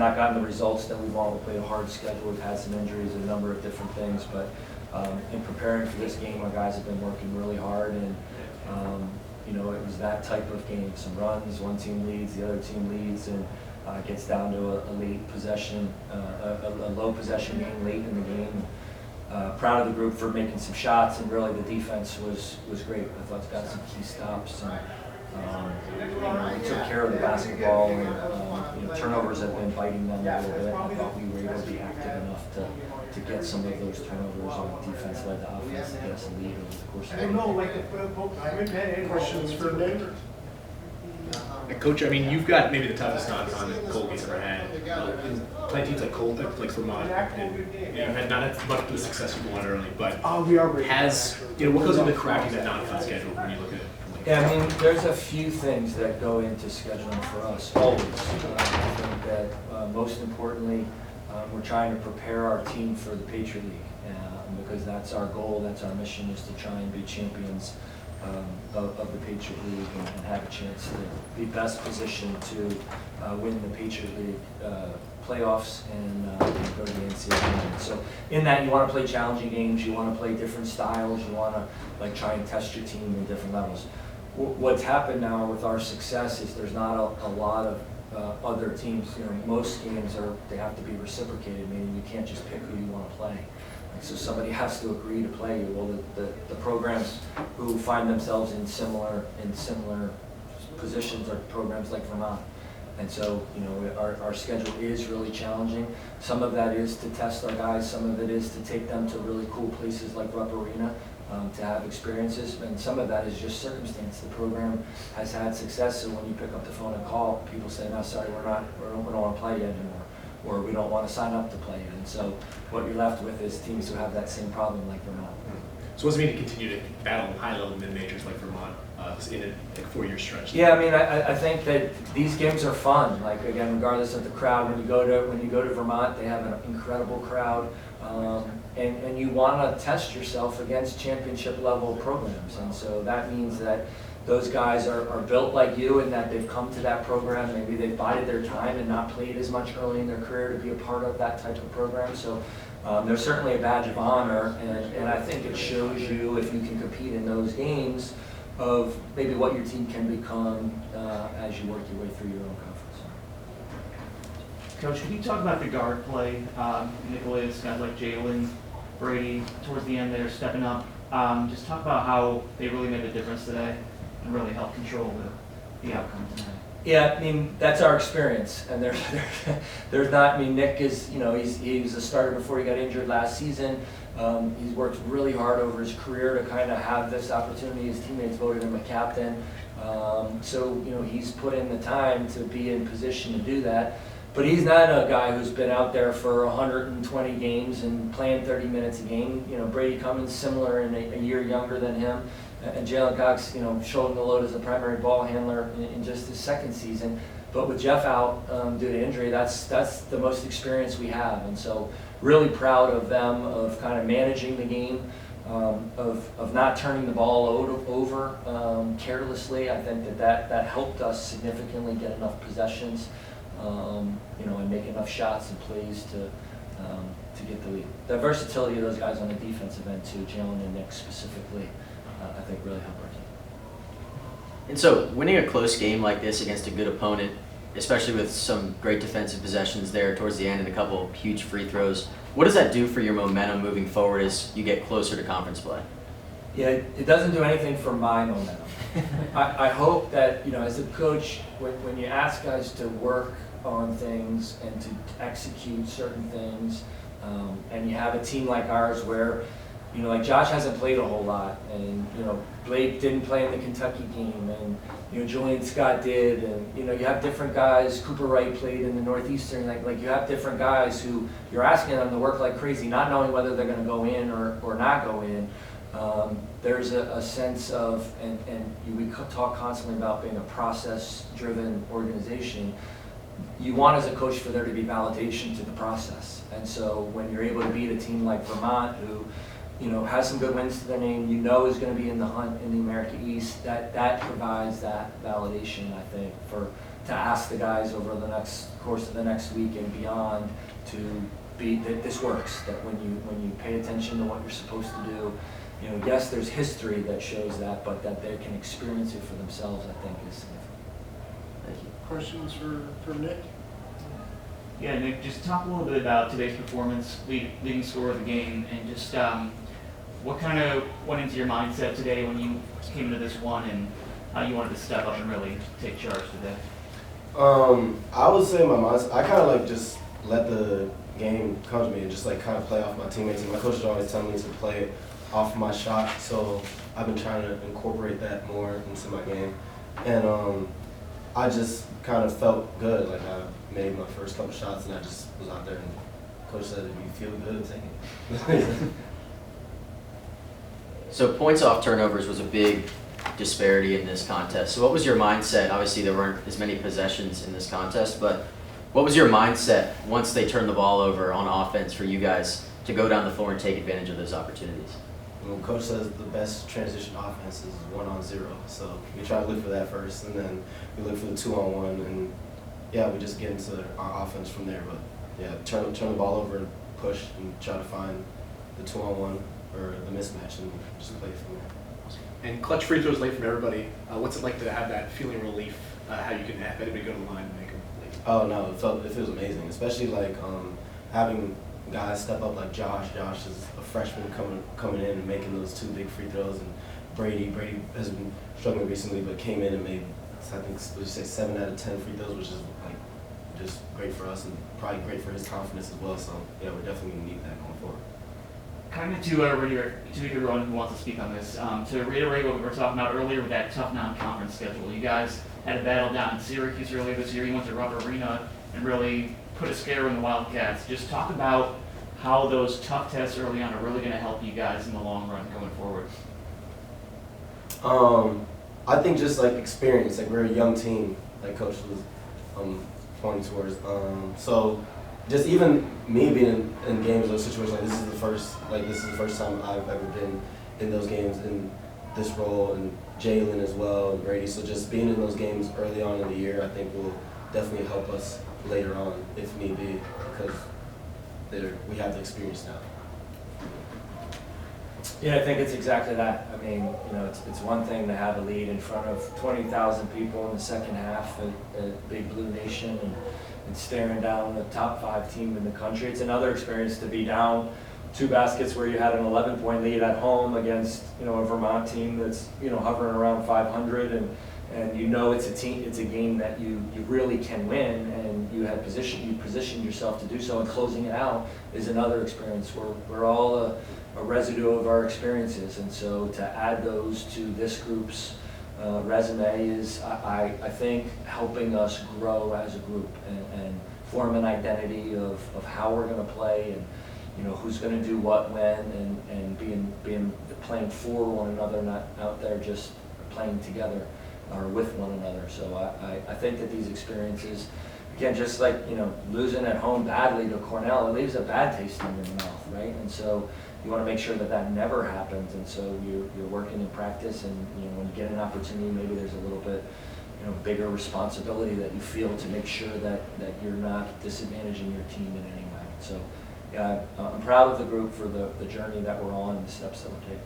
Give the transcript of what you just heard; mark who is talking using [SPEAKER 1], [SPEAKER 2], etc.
[SPEAKER 1] not gotten the results that we want. We played a hard schedule. We've had some injuries, a number of different things, but in preparing for this game, our guys have been working really hard, and you know, it was that type of game. Some runs, one team leads, the other team leads, and it gets down to a late possession, a low possession game late in the game. Proud of the group for making some shots, and really the defense was great. I thought they got some key stops, and you know, we took care of the basketball, and you know, turnovers have been biting them a little bit. I thought we were able to be active enough to get some of those turnovers on the defense led the offense to get us a lead over the course of the game.
[SPEAKER 2] Questions for David?
[SPEAKER 3] Coach, I mean, you've got maybe the toughest non-con that Colgate's ever had. Playing teams like Vermont, and you know, had not had much of the success you wanted early, but has, you know, what goes into crafting that non-con schedule when you look at it?
[SPEAKER 1] Yeah, I mean, there's a few things that go into scheduling for us, always. I think that most importantly, we're trying to prepare our team for the Patriot League, because that's our goal, that's our mission, is to try and be champions of the Patriot League and have a chance to be best positioned to win the Patriot League playoffs and go to the NCAA tournament. So in that, you want to play challenging games, you want to play different styles, you want to like try and test your team in different levels. What's happened now with our success is there's not a lot of other teams. You know, most games they have to be reciprocated, meaning you can't just pick who you want to play. So somebody has to agree to play you. Well, the programs who find themselves in similar positions are programs like Vermont. And so, you know, our schedule is really challenging. Some of that is to test our guys. Some of it is to take them to really cool places like Rupp Arena to have experiences. And some of that is just circumstance. The program has had success, so when you pick up the phone and call, people say, no, sorry, we don't want to play you anymore, or we don't want to sign up to play you. And so what you're left with is teams who have that same problem like Vermont.
[SPEAKER 3] So what does it mean to continue to battle high-level mid-majors like Vermont in a 4-year stretch?
[SPEAKER 1] Yeah, I mean, I think that these games are fun. Like, again, regardless of the crowd, when you go to Vermont, they have an incredible crowd, and you want to test yourself against championship level programs. And so that means that those guys are built like you, and that they've come to that program. Maybe they've bided their time and not played as much early in their career to be a part of that type of program. So there's certainly a badge of honor, and I think it shows you, if you can compete in those games, of maybe what your team can become as you work your way through your own conference.
[SPEAKER 4] Coach, can you talk about the guard play? Nicholas, guys like Jalen, Brady, towards the end there, stepping up. Just talk about how they really made a difference today and really helped control the outcome tonight.
[SPEAKER 1] Yeah, I mean, that's our experience, and there's not. I mean, Nick is, you know, he was a starter before he got injured last season. He's worked really hard over his career to kind of have this opportunity. His teammates voted him a captain, so you know, he's put in the time to be in position to do that. But he's not a guy who's been out there for 120 games and playing 30 minutes a game. You know, Brady Cummins, similar, and a year younger than him. And Jalen Cox, you know, showing the load as a primary ball handler in just his second season. But with Jeff out due to injury, that's the most experience we have. And so really proud of them, of kind of managing the game, of not turning the ball over carelessly. I think that helped us significantly get enough possessions, you know, and make enough shots and plays to get the lead. The versatility of those guys on the defensive end too, Jalen and Nick specifically, I think really helped our team.
[SPEAKER 5] And so winning a close game like this against a good opponent, especially with some great defensive possessions there towards the end and a couple of huge free throws, what does that do for your momentum moving forward as you get closer to conference play?
[SPEAKER 1] Yeah, it doesn't do anything for my momentum. I hope that, you know, as a coach, when you ask guys to work on things and to execute certain things, and you have a team like ours where, you know, like Josh hasn't played a whole lot, and, you know, Blake didn't play in the Kentucky game, and, you know, Julian Scott did, and, you know, you have different guys. Cooper Wright played in the Northeastern. Like you have different guys who you're asking them to work like crazy, not knowing whether they're going to go in or not go in. There's a sense of, and we talk constantly about being a process-driven organization. You want, as a coach, for there to be validation to the process. And so when you're able to beat a team like Vermont, who, you know, has some good wins to their name, you know is going to be in the hunt in the America East, that provides that validation, I think, to to ask the guys over the course of the next week and beyond to be that this works. That when you pay attention to what you're supposed to do, yes, there's history that shows that, but that they can experience it for themselves, I think, is significant.
[SPEAKER 5] Thank you.
[SPEAKER 2] Questions for Nick?
[SPEAKER 4] Yeah, Nick, just talk a little bit about today's performance, leading scorer of the game, and just what kind of went into your mindset today when you came into this one, and how you wanted to step up and really take charge today?
[SPEAKER 6] I would say my mindset, I kind of like just let the game come to me and just like kind of play off my teammates. And my coach is always telling me to play off my shot, so I've been trying to incorporate that more into my game. And I just kind of felt good. Like I made my first couple shots and I just was out there, and coach said, if you feel good, take it.
[SPEAKER 5] So points off turnovers was a big disparity in this contest. So what was your mindset? Obviously there weren't as many possessions in this contest, but what was your mindset once they turned the ball over on offense for you guys to go down the floor and take advantage of those opportunities?
[SPEAKER 6] Well, coach says the best transition offense is 1-on-0, so we try to look for that first, and then we look for the 2-on-1, and yeah, we just get into our offense from there. But yeah, turn the ball over and push and try to find the 2-on-1 or the mismatch and just play from there.
[SPEAKER 3] And clutch free throws late from everybody. What's it like to have that feeling of relief? How you can have anybody go to the line and make them late?
[SPEAKER 6] Oh no, it feels amazing, especially like having guys step up like Josh. Josh is a freshman coming in and making those 2 big free throws, and Brady has been struggling recently, but came in and made, I think, would you say 7 out of 10 free throws, which is like just great for us and probably great for his confidence as well. So yeah, we're definitely gonna need that going forward.
[SPEAKER 4] Kind of to everyone who wants to speak on this, to reiterate what we were talking about earlier with that tough non-conference schedule. You guys had a battle down in Syracuse earlier this year. You went to Rupp Arena and really put a scare in the Wildcats. Just talk about how those tough tests early on are really going to help you guys in the long run going forward.
[SPEAKER 6] I think just like experience, like we're a young team, like coach was pointing towards. So just even me being in games, those situations, like this is the first time I've ever been in those games in this role, and Jalen as well, and Brady. So just being in those games early on in the year, I think will definitely help us later on if need be, because we have the experience now.
[SPEAKER 1] Yeah, I think it's exactly that. I mean, it's one thing to have a lead in front of 20,000 people in the second half at Big Blue Nation and staring down the top 5 team in the country. It's another experience to be down 2 baskets where you had an 11-point lead at home against a Vermont team that's hovering around 500, and it's a game that you really can win, and you positioned yourself to do so, and closing it out is another experience. We're all a residue of our experiences, and so to add those to this group's resume is, I think, helping us grow as a group and form an identity of how we're going to play, and who's going to do what when, and being playing for one another, not out there just playing together or with one another. So I think that these experiences, again, just like losing at home badly to Cornell, it leaves a bad taste in your mouth, right? And so you want to make sure that never happens, and so you're working in practice, and when you get an opportunity, maybe there's a little bit bigger responsibility that you feel to make sure that you're not disadvantaging your team in any way. So yeah, I'm proud of the group for the journey that we're on and the steps that we're taking.